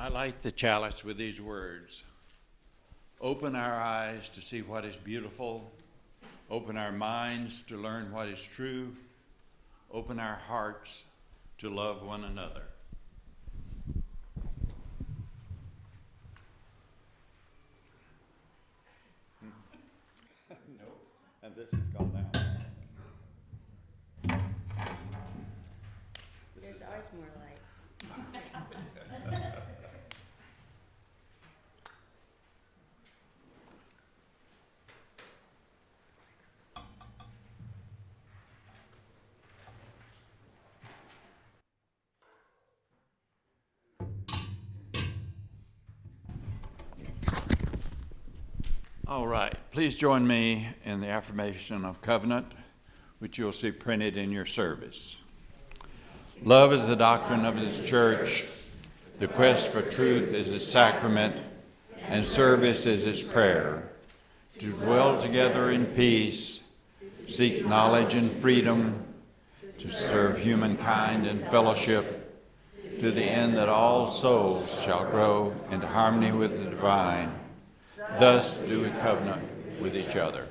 I light the chalice with these words. Open our eyes to see what is beautiful. Open our minds to learn what is true. Open our hearts to love one another. No, and this has gone down. There's always more light. All right, please join me in the affirmation of covenant, which you'll see printed in your service. Love is the doctrine of this church. The quest for truth is its sacrament, and service is its prayer. To dwell together in peace, seek knowledge and freedom, to serve humankind in fellowship, to the end that all souls shall grow into harmony with the divine. Thus do we covenant with each other.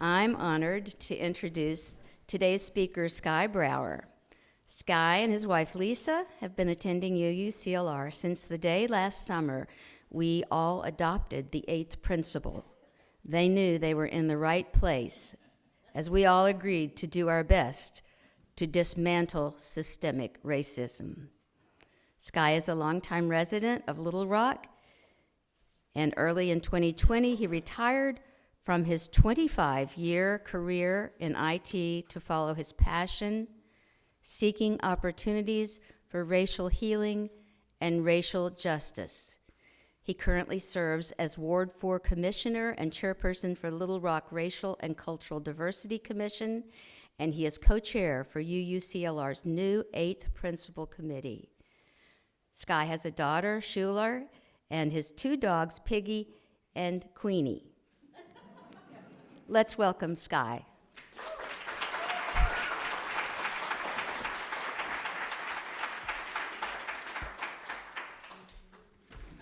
I'm honored to introduce today's speaker, Sky Brower. Sky and his wife, Lisa, have been attending UUCLR since the day last summer we all adopted the 8th principle. They knew they were in the right place, as we all agreed to do our best to dismantle systemic racism. Sky is a longtime resident of Little Rock, and early in 2020, he retired from his 25-year career in IT to follow his passion, seeking opportunities for racial healing and racial justice. He currently serves as Ward 4 Commissioner and Chairperson for Little Rock Racial and Cultural Diversity Commission, and he is co-chair for UUCLR's new 8th Principal Committee. Sky has a daughter, Schuler, and his 2 dogs, Piggy and Queenie. Let's welcome Sky.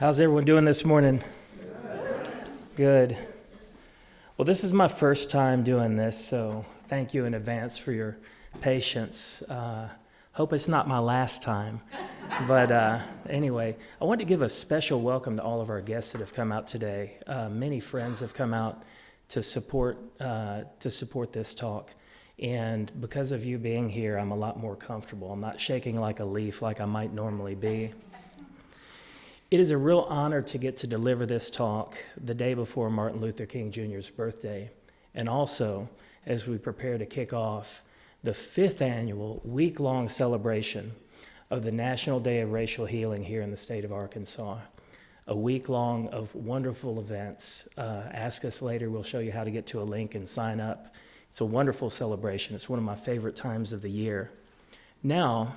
How's everyone doing this morning? Good. Well, this is my first time doing this, so thank you in advance for your patience. Hope it's not my last time. But anyway, I want to give a special welcome to all of our guests that have come out today. Many friends have come out to support this talk. And because of you being here, I'm a lot more comfortable. I'm not shaking like a leaf like I might normally be. It is a real honor to get to deliver this talk the day before Martin Luther King Jr.'s birthday, and also as we prepare to kick off the 5th annual week-long celebration of the National Day of Racial Healing here in the state of Arkansas. A week long of wonderful events. Ask us later, we'll show you how to get to a link and sign up. It's a wonderful celebration. It's one of my favorite times of the year. Now,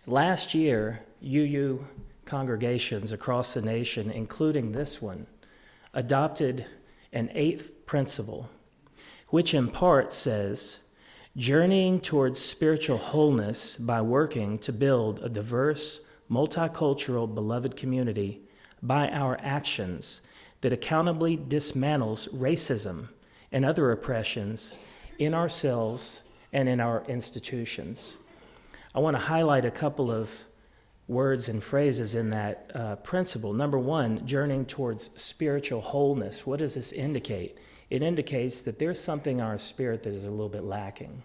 last year, UU congregations across the nation, including this one, adopted an 8th principle, which in part says, journeying towards spiritual wholeness by working to build a diverse, multicultural, beloved community by our actions that accountably dismantles racism and other oppressions in ourselves and in our institutions. I want to highlight a couple of words and phrases in that principle. Number 1, journeying towards spiritual wholeness. What does this indicate? It indicates that there's something in our spirit that is a little bit lacking.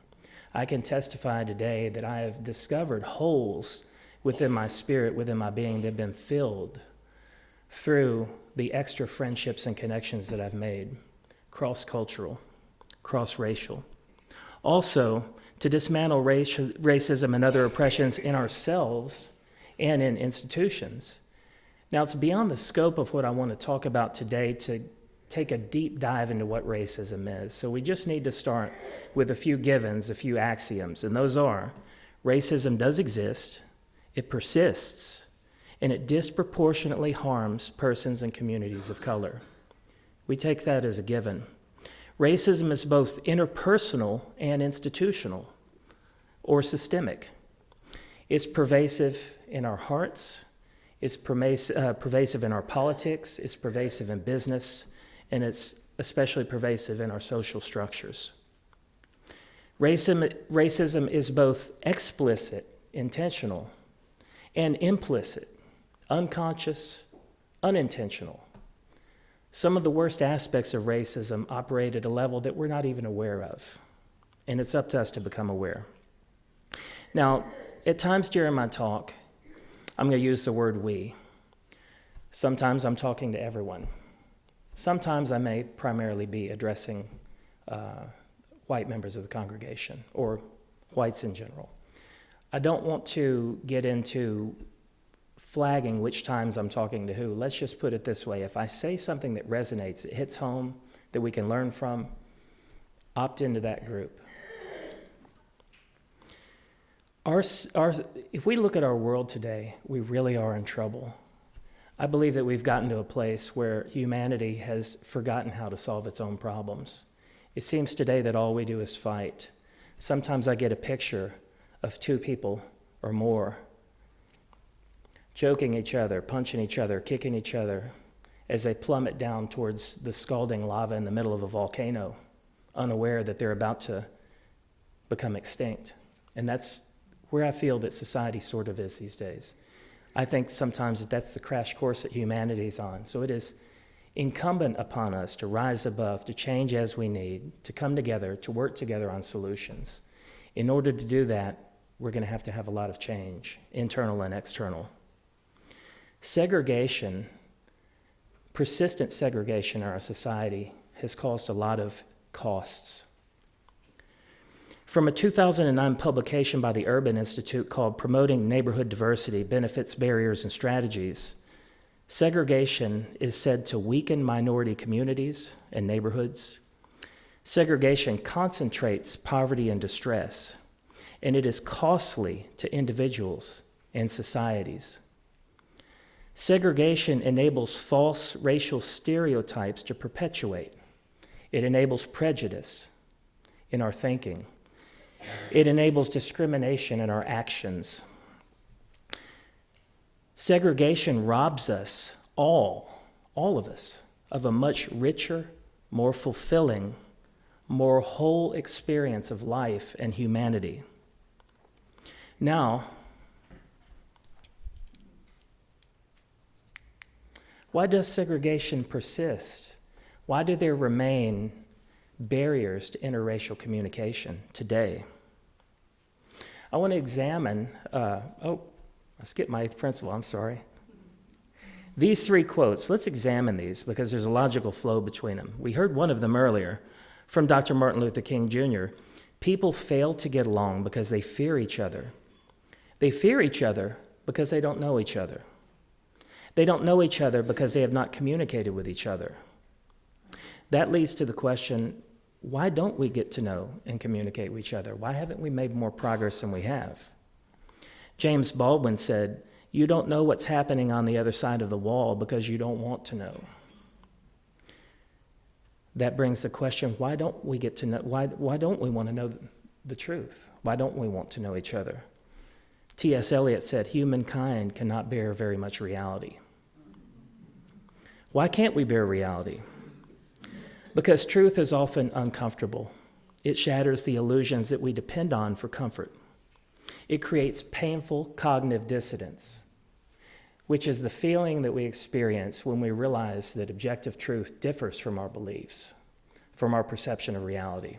I can testify today that I have discovered holes within my spirit, within my being, that have been filled through the extra friendships and connections that I've made, cross-cultural, cross-racial. Also, to dismantle racism and other oppressions in ourselves and in institutions. Now, it's beyond the scope of what I want to talk about today to take a deep dive into what racism is. So we just need to start with a few givens, a few axioms, and those are, racism does exist, it persists, and it disproportionately harms persons and communities of color. We take that as a given. Racism is both interpersonal and institutional or systemic. It's pervasive in our hearts, it's pervasive in our politics, it's pervasive in business, and it's especially pervasive in our social structures. Racism is both explicit, intentional, and implicit, unconscious, unintentional. Some of the worst aspects of racism operate at a level that we're not even aware of, and it's up to us to become aware. Now, at times during my talk, I'm going to use the word we. Sometimes I'm talking to everyone. Sometimes I may primarily be addressing white members of the congregation or whites in general. I don't want to get into flagging which times I'm talking to who. Let's just put it this way. If I say something that resonates, that hits home, that we can learn from, opt into that group. If we look at our world today, we really are in trouble. I believe that we've gotten to a place where humanity has forgotten how to solve its own problems. It seems today that all we do is fight. Sometimes I get a picture of two people or more choking each other, punching each other, kicking each other as they plummet down towards the scalding lava in the middle of a volcano, unaware that they're about to become extinct. And that's where I feel that society sort of is these days. I think sometimes that's the crash course that humanity's on. So it is incumbent upon us to rise above, to change as we need, to come together, to work together on solutions. In order to do that, we're going to have a lot of change, internal and external. Segregation, persistent segregation in our society has caused a lot of costs. From a 2009 publication by the Urban Institute called Promoting Neighborhood Diversity, Benefits, Barriers, and Strategies, segregation is said to weaken minority communities and neighborhoods. Segregation concentrates poverty and distress, and it is costly to individuals and societies. Segregation enables false racial stereotypes to perpetuate. It enables prejudice in our thinking. It enables discrimination in our actions. Segregation robs us, all of us, of a much richer, more fulfilling, more whole experience of life and humanity. Now, why does segregation persist? Why do there remain barriers to interracial communication today? I want to examine, I skipped my eighth principle, I'm sorry. These three quotes, let's examine these because there's a logical flow between them. We heard one of them earlier from Dr. Martin Luther King Jr. People fail to get along because they fear each other. They fear each other because they don't know each other. They don't know each other because they have not communicated with each other. That leads to the question, why don't we get to know and communicate with each other? Why haven't we made more progress than we have? James Baldwin said, "You don't know what's happening on the other side of the wall because you don't want to know." That brings the question, why don't we get to know, why don't we want to know the truth? Why don't we want to know each other? T.S. Eliot said, "Humankind cannot bear very much reality." Why can't we bear reality? Because truth is often uncomfortable. It shatters the illusions that we depend on for comfort. It creates painful cognitive dissonance, which is the feeling that we experience when we realize that objective truth differs from our beliefs, from our perception of reality.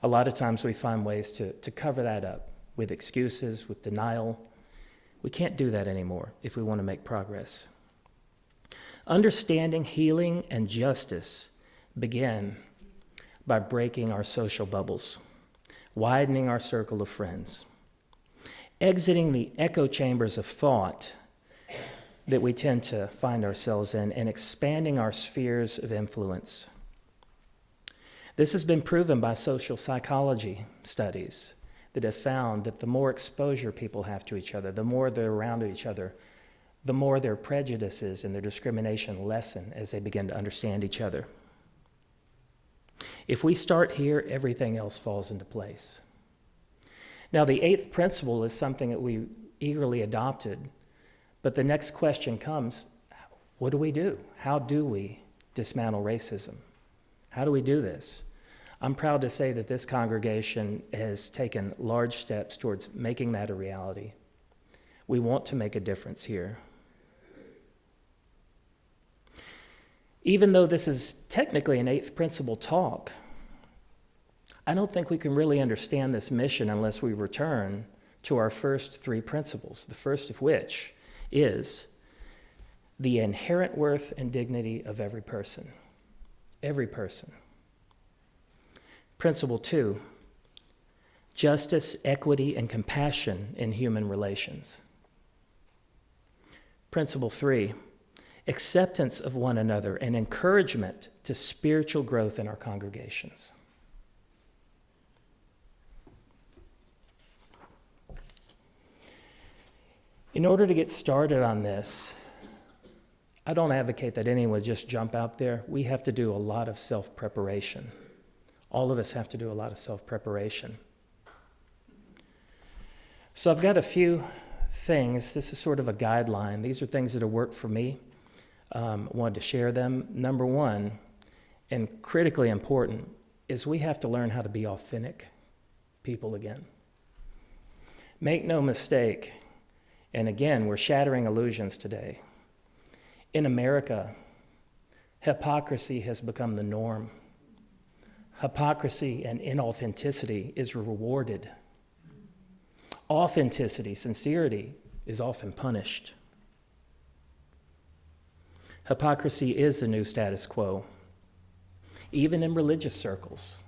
A lot of times we find ways to cover that up with excuses, with denial. We can't do that anymore if we want to make progress. Understanding, healing, and justice begin by breaking our social bubbles, widening our circle of friends, exiting the echo chambers of thought that we tend to find ourselves in, and expanding our spheres of influence. This has been proven by social psychology studies that have found that the more exposure people have to each other, the more they're around each other, the more their prejudices and their discrimination lessen as they begin to understand each other. If we start here, everything else falls into place. Now, the 8th principle is something that we eagerly adopted, but the next question comes, what do we do? How do we dismantle racism? How do we do this? I'm proud to say that this congregation has taken large steps towards making that a reality. We want to make a difference here. Even though this is technically an 8th principle talk, I don't think we can really understand this mission unless we return to our first 3 principles, the first of which is the inherent worth and dignity of every person. Every person. Principle 2, justice, equity, and compassion in human relations. Principle 3, acceptance of one another and encouragement to spiritual growth in our congregations. In order to get started on this, I don't advocate that anyone just jump out there. We have to do a lot of self-preparation. All of us have to do a lot of self-preparation. So I've got a few things. This is sort of a guideline. These are things that have worked for me. I wanted to share them. Number 1, and critically important, is we have to learn how to be authentic people again. Make no mistake, and again, we're shattering illusions today. In America, hypocrisy has become the norm. Hypocrisy and inauthenticity is rewarded. Authenticity, sincerity, is often punished. Hypocrisy is the new status quo, even in religious circles.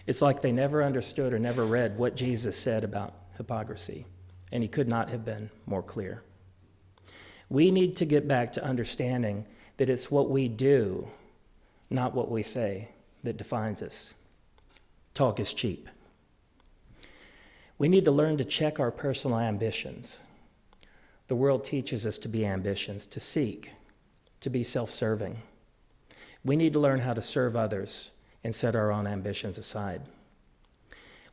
It's like they never understood or never read what Jesus said about hypocrisy, and he could not have been more clear. We need to get back to understanding that it's what we do, not what we say, that defines us. Talk is cheap. We need to learn to check our personal ambitions. The world teaches us to be ambitious, to seek, to be self-serving. We need to learn how to serve others and set our own ambitions aside.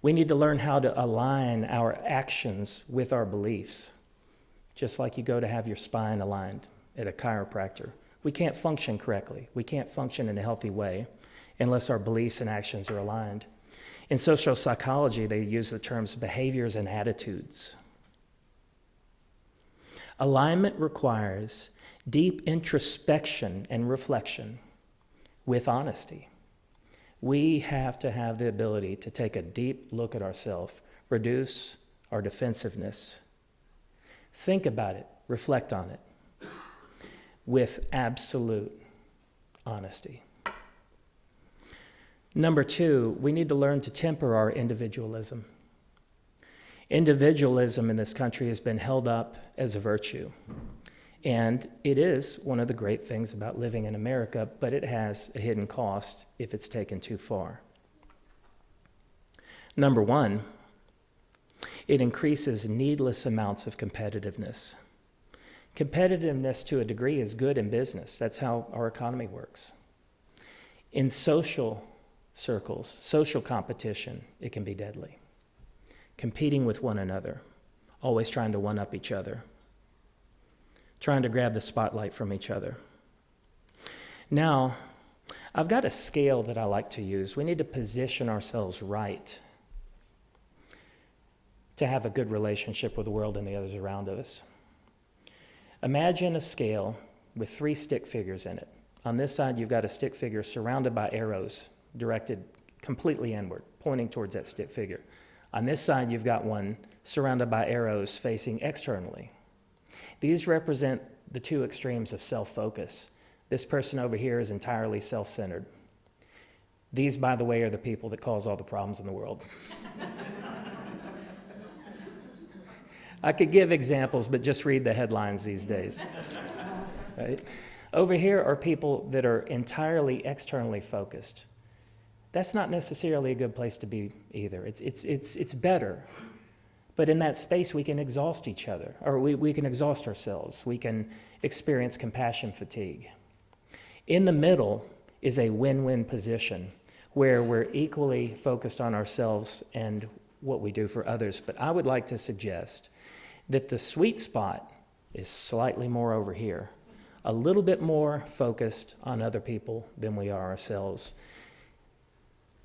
We need to learn how to align our actions with our beliefs, just like you go to have your spine aligned at a chiropractor. We can't function correctly. We can't function in a healthy way unless our beliefs and actions are aligned. In social psychology, they use the terms behaviors and attitudes. Alignment requires deep introspection and reflection with honesty. We have to have the ability to take a deep look at ourselves, reduce our defensiveness. Think about it, reflect on it with absolute honesty. Number 2, we need to learn to temper our individualism. Individualism in this country has been held up as a virtue. And it is one of the great things about living in America, but it has a hidden cost if it's taken too far. Number 1, it increases needless amounts of competitiveness. Competitiveness to a degree is good in business. That's how our economy works. In social circles, social competition, it can be deadly. Competing with one another, always trying to one-up each other, trying to grab the spotlight from each other. Now, I've got a scale that I like to use. We need to position ourselves right to have a good relationship with the world and the others around us. Imagine a scale with 3 stick figures in it. On this side, you've got a stick figure surrounded by arrows directed completely inward, pointing towards that stick figure. On this side, you've got one surrounded by arrows facing externally. These represent the 2 extremes of self-focus. This person over here is entirely self-centered. These, by the way, are the people that cause all the problems in the world. I could give examples, but just read the headlines these days. Right? Over here are people that are entirely externally focused. That's not necessarily a good place to be either. It's better. But in that space, we can exhaust each other, or we can exhaust ourselves. We can experience compassion fatigue. In the middle is a win-win position where we're equally focused on ourselves and what we do for others. But I would like to suggest that the sweet spot is slightly more over here, a little bit more focused on other people than we are ourselves.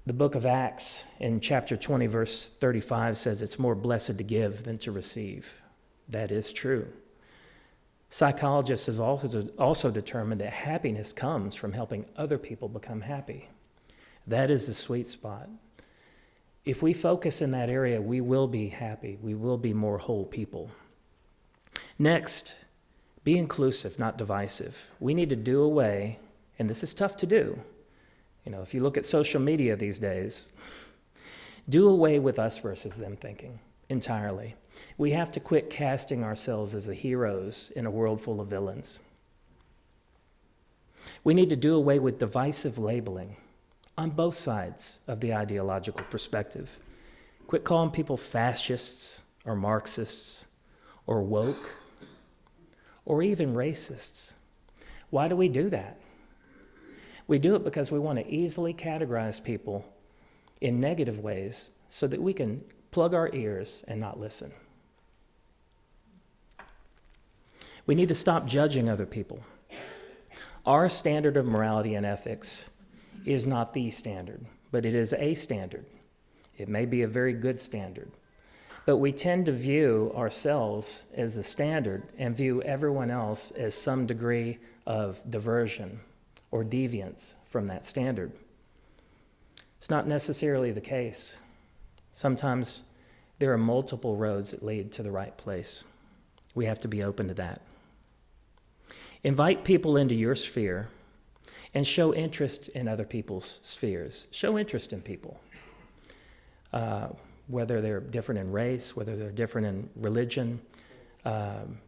The book of Acts in chapter 20, verse 35 says it's more blessed to give than to receive. That is true. Psychologists have also determined that happiness comes from helping other people become happy. That is the sweet spot. If we focus in that area, we will be happy. We will be more whole people. Next, be inclusive, not divisive. We need to do away, and this is tough to do. If you look at social media these days, do away with us versus them thinking entirely. We have to quit casting ourselves as the heroes in a world full of villains. We need to do away with divisive labeling on both sides of the ideological perspective. Quit calling people fascists or Marxists or woke or even racists. Why do we do that? We do it because we want to easily categorize people in negative ways so that we can plug our ears and not listen. We need to stop judging other people. Our standard of morality and ethics is not the standard, but it is a standard. It may be a very good standard, but we tend to view ourselves as the standard and view everyone else as some degree of diversion or deviance from that standard. It's not necessarily the case. Sometimes there are multiple roads that lead to the right place. We have to be open to that. Invite people into your sphere and show interest in other people's spheres. Show interest in people, whether they're different in race, whether they're different in religion,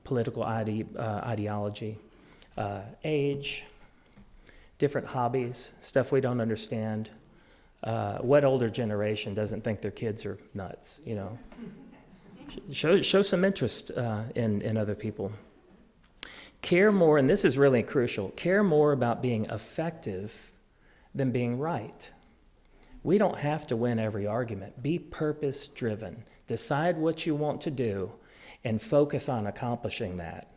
political ideology, age, different hobbies, stuff we don't understand. What older generation doesn't think their kids are nuts, Show some interest in other people. Care more, and this is really crucial, care more about being effective than being right. We don't have to win every argument. Be purpose-driven. Decide what you want to do and focus on accomplishing that.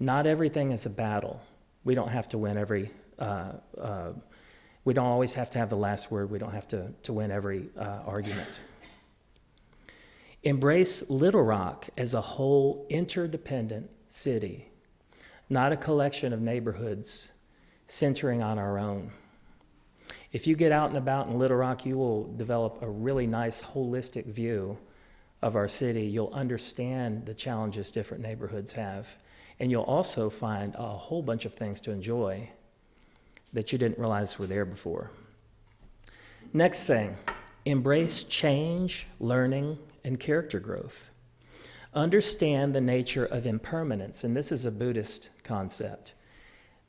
Not everything is a battle. We don't have to win every we don't always have to have the last word. We don't have to win every argument. Embrace Little Rock as a whole interdependent city, not a collection of neighborhoods centering on our own. If you get out and about in Little Rock, you will develop a really nice holistic view of our city. You'll understand the challenges different neighborhoods have, and you'll also find a whole bunch of things to enjoy that you didn't realize were there before. Next thing, embrace change, learning, and character growth. Understand the nature of impermanence, and this is a Buddhist concept,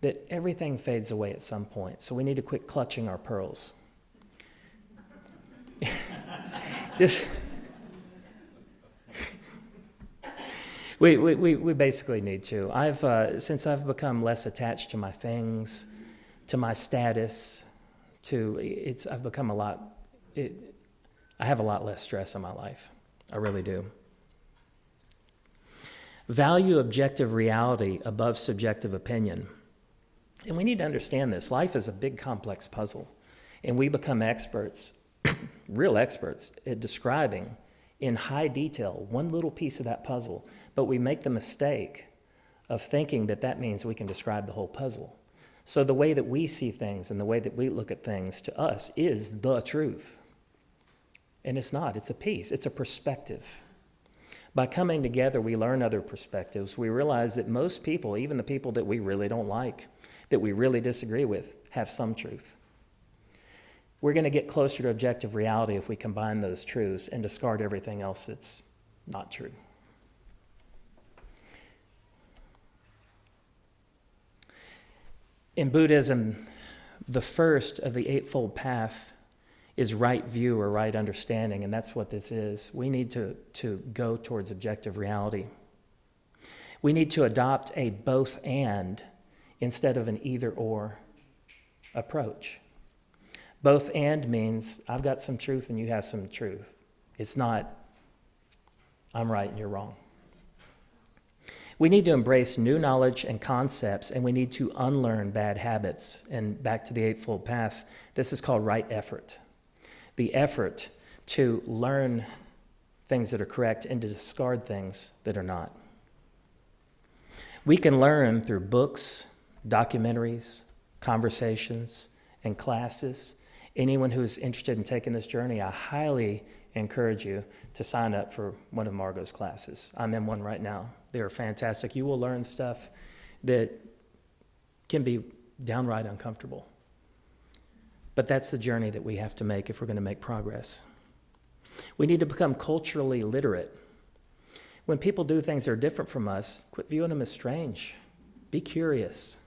that everything fades away at some point, so we need to quit clutching our pearls. We basically need to. Since I've become less attached to my things, to my status, I've become I have a lot less stress in my life. I really do. Value objective reality above subjective opinion. And we need to understand this. Life is a big, complex puzzle, and we become experts, real experts, at describing in high detail one little piece of that puzzle, but we make the mistake of thinking that means we can describe the whole puzzle. So the way that we see things and the way that we look at things to us is the truth. And it's not. It's a piece. It's a perspective. By coming together, we learn other perspectives. We realize that most people, even the people that we really don't like, that we really disagree with, have some truth. We're going to get closer to objective reality if we combine those truths and discard everything else that's not true. In Buddhism, the first of the Eightfold Path is right view or right understanding, and that's what this is. We need to go towards objective reality. We need to adopt a both and instead of an either or approach. Both and means I've got some truth and you have some truth. It's not I'm right and you're wrong. We need to embrace new knowledge and concepts, and we need to unlearn bad habits. And back to the Eightfold Path, this is called right effort. The effort to learn things that are correct and to discard things that are not. We can learn through books, documentaries, conversations, and classes. Anyone who's interested in taking this journey, I highly encourage you to sign up for one of Margot's classes. I'm in one right now. They're fantastic. You will learn stuff that can be downright uncomfortable. But that's the journey that we have to make if we're going to make progress. We need to become culturally literate. When people do things that are different from us, quit viewing them as strange. Be curious.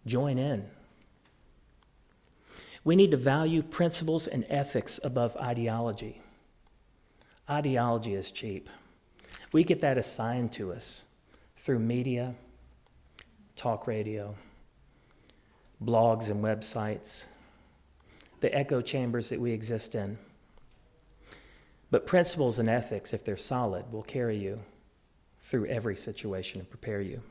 Join in. We need to value principles and ethics above ideology. Ideology is cheap. We get that assigned to us through media, talk radio, blogs and websites, the echo chambers that we exist in. But principles and ethics, if they're solid, will carry you through every situation and prepare you.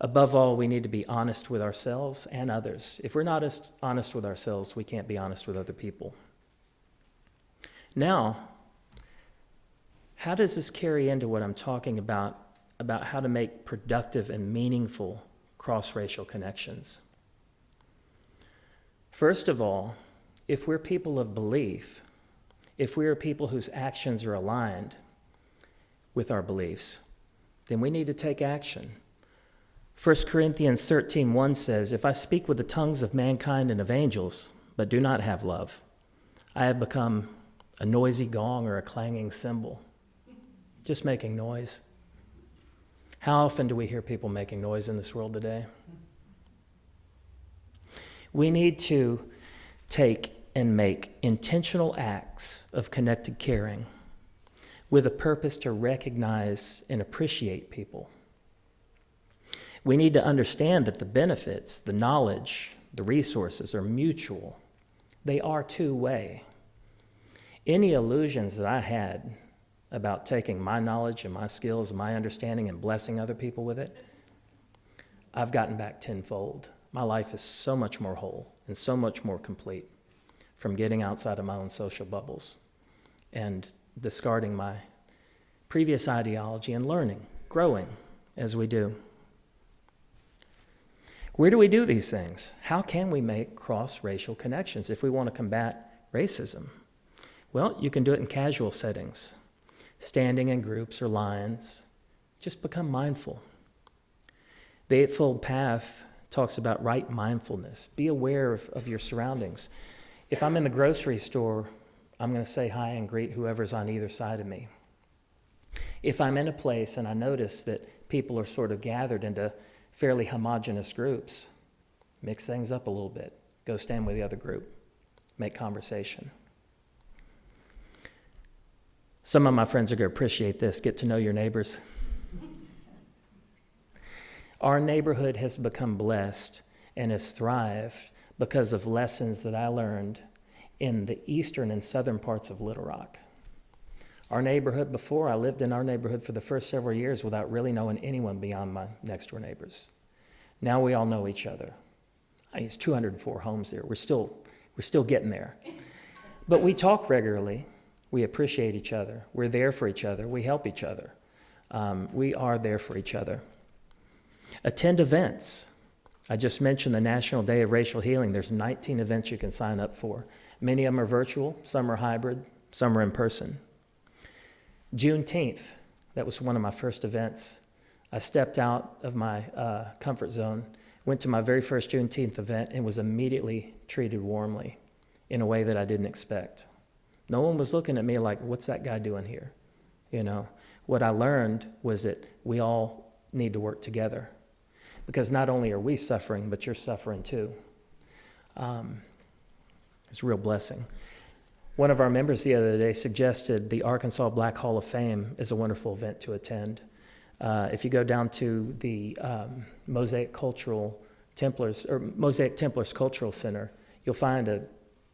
Above all, we need to be honest with ourselves and others. If we're not honest with ourselves, we can't be honest with other people. Now, how does this carry into what I'm talking about how to make productive and meaningful cross-racial connections? First of all, if we're people of belief, if we are people whose actions are aligned with our beliefs, then we need to take action. 1 Corinthians 13:1 says, "If I speak with the tongues of mankind and of angels, but do not have love, I have become a noisy gong or a clanging cymbal." Just making noise. How often do we hear people making noise in this world today? We need to take and make intentional acts of connected caring with a purpose to recognize and appreciate people. We need to understand that the benefits, the knowledge, the resources are mutual. They are two-way. Any illusions that I had about taking my knowledge and my skills and my understanding and blessing other people with it, I've gotten back tenfold. My life is so much more whole and so much more complete from getting outside of my own social bubbles and discarding my previous ideology and learning, growing as we do. Where do we do these things? How can we make cross-racial connections if we want to combat racism? Well, you can do it in casual settings, standing in groups or lines. Just become mindful. The Eightfold Path talks about right mindfulness. Be aware of your surroundings. If I'm in the grocery store, I'm going to say hi and greet whoever's on either side of me. If I'm in a place and I notice that people are sort of gathered into fairly homogeneous groups, mix things up a little bit. Go stand with the other group. Make conversation. Some of my friends are going to appreciate this. Get to know your neighbors. Our neighborhood has become blessed and has thrived because of lessons that I learned in the eastern and southern parts of Little Rock. Our neighborhood, before I lived in our neighborhood for the first several years without really knowing anyone beyond my next door neighbors. Now we all know each other. It's 204 homes there. We're still getting there. But we talk regularly. We appreciate each other. We're there for each other. We help each other. We are there for each other. Attend events. I just mentioned the National Day of Racial Healing. There's 19 events you can sign up for. Many of them are virtual, some are hybrid, some are in person. Juneteenth, that was one of my first events. I stepped out of my comfort zone, went to my very first Juneteenth event, and was immediately treated warmly in a way that I didn't expect. No one was looking at me like, what's that guy doing here? You know, what I learned was that we all need to work together because not only are we suffering, but you're suffering too. It's a real blessing. One of our members the other day suggested the Arkansas Black Hall of Fame is a wonderful event to attend. If you go down to the Mosaic Templars Cultural Center, You'll find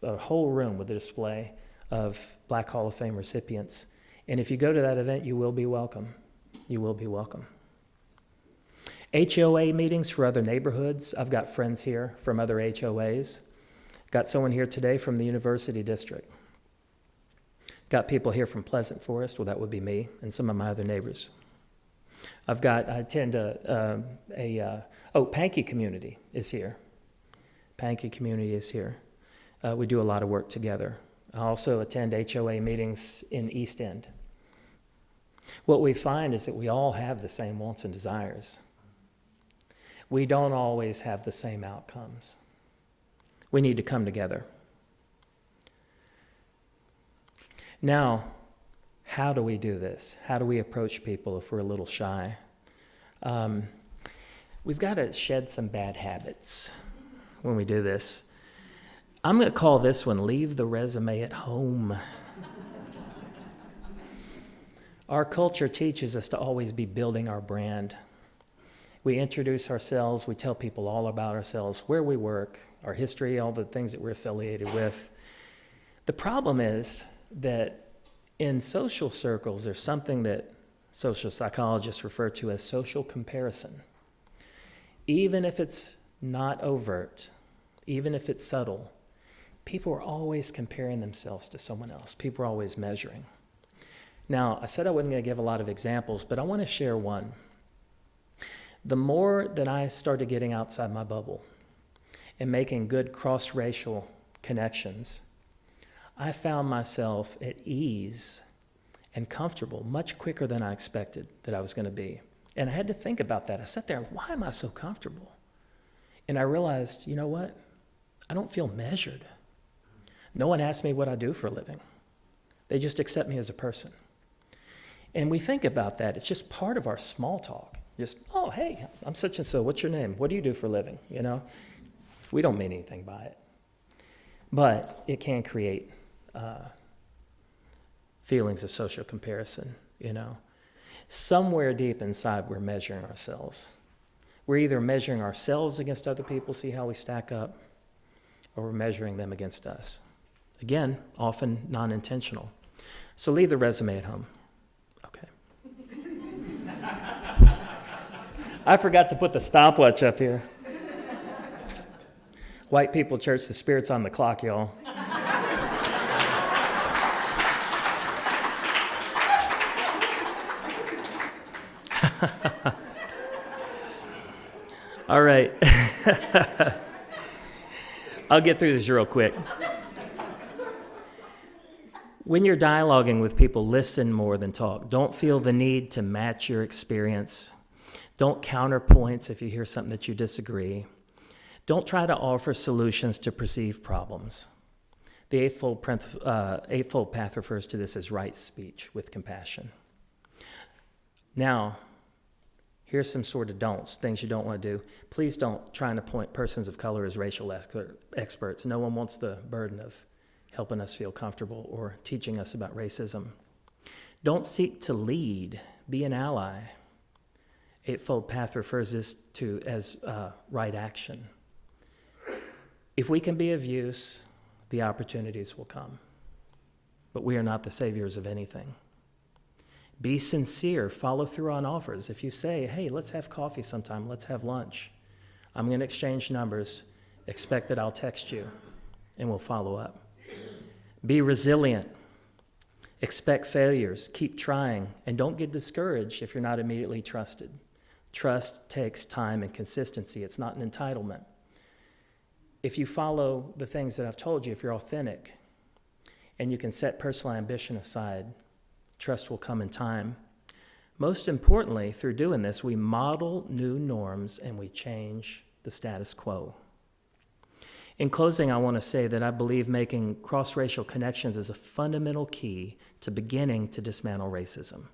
a whole room with a display of Black Hall of Fame recipients. And if you go to that event, you will be welcome. You will be welcome. HOA meetings for other neighborhoods. I've got friends here from other HOAs. Got someone here today from the University District. Got people here from Pleasant Forest. Well, that would be me and some of my other neighbors. I attend Pankey Community is here. Pankey Community is here. We do a lot of work together. I also attend HOA meetings in East End. What we find is that we all have the same wants and desires. We don't always have the same outcomes. We need to come together. Now, how do we do this? How do we approach people if we're a little shy? We've got to shed some bad habits when we do this. I'm going to call this one, leave the resume at home. Our culture teaches us to always be building our brand. We introduce ourselves, we tell people all about ourselves, where we work, our history, all the things that we're affiliated with. The problem is that in social circles, there's something that social psychologists refer to as social comparison. Even if it's not overt, even if it's subtle, people are always comparing themselves to someone else. People are always measuring. Now, I said I wasn't going to give a lot of examples, but I want to share one. The more that I started getting outside my bubble and making good cross-racial connections, I found myself at ease and comfortable much quicker than I expected that I was going to be. And I had to think about that. I sat there, why am I so comfortable? And I realized, you know what? I don't feel measured. No one asks me what I do for a living. They just accept me as a person. And we think about that. It's just part of our small talk. Just, oh, hey, I'm such and so. What's your name? What do you do for a living? You know, we don't mean anything by it. But it can create feelings of social comparison, you know. Somewhere deep inside, we're measuring ourselves. We're either measuring ourselves against other people, see how we stack up, or we're measuring them against us. Again, often non-intentional. So leave the resume at home. Okay. I forgot to put the stopwatch up here. White people church, the Spirit's on the clock, y'all. All right. I'll get through this real quick. When you're dialoguing with people, listen more than talk. Don't feel the need to match your experience. Don't counterpoints if you hear something that you disagree. Don't try to offer solutions to perceived problems. The Eightfold Path refers to this as right speech with compassion. Now, here's some sort of don'ts, things you don't want to do. Please don't try and appoint persons of color as racial experts. No one wants the burden of helping us feel comfortable or teaching us about racism. Don't seek to lead, be an ally. Eightfold Path refers this to as right action. If we can be of use, the opportunities will come. But we are not the saviors of anything. Be sincere, follow through on offers. If you say, hey, let's have coffee sometime, let's have lunch. I'm going to exchange numbers, expect that I'll text you, and we'll follow up. Be resilient. Expect failures, keep trying, and don't get discouraged if you're not immediately trusted. Trust takes time and consistency. It's not an entitlement. If you follow the things that I've told you, if you're authentic, and you can set personal ambition aside, trust will come in time. Most importantly, through doing this, we model new norms and we change the status quo. In closing, I want to say that I believe making cross-racial connections is a fundamental key to beginning to dismantle racism.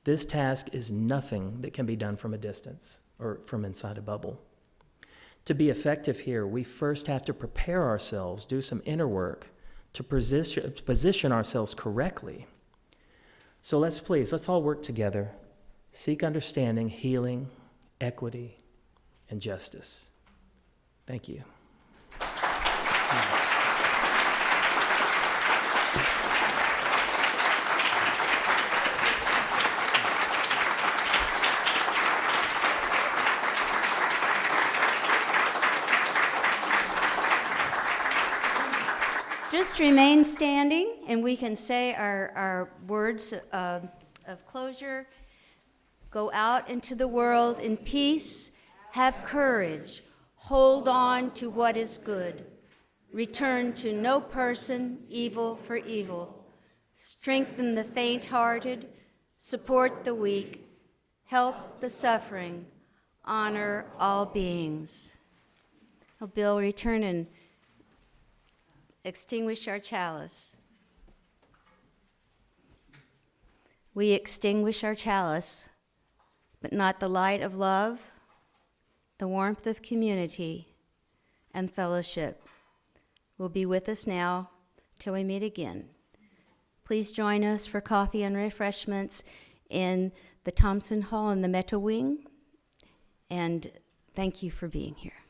This task is nothing that can be done from a distance or from inside a bubble. To be effective here, we first have to prepare ourselves, do some inner work to position ourselves correctly. So let's all work together, seek understanding, healing, equity, and justice. Thank you. Just remain standing, and we can say our words of closure. Go out into the world in peace. Have courage. Hold on to what is good. Return to no person evil for evil. Strengthen the faint-hearted. Support the weak. Help the suffering. Honor all beings. Oh, Bill, return and extinguish our chalice. We extinguish our chalice, but not the light of love, the warmth of community, and fellowship will be with us now till we meet again. Please join us for coffee and refreshments in the Thompson Hall in the Meta Wing, and thank you for being here.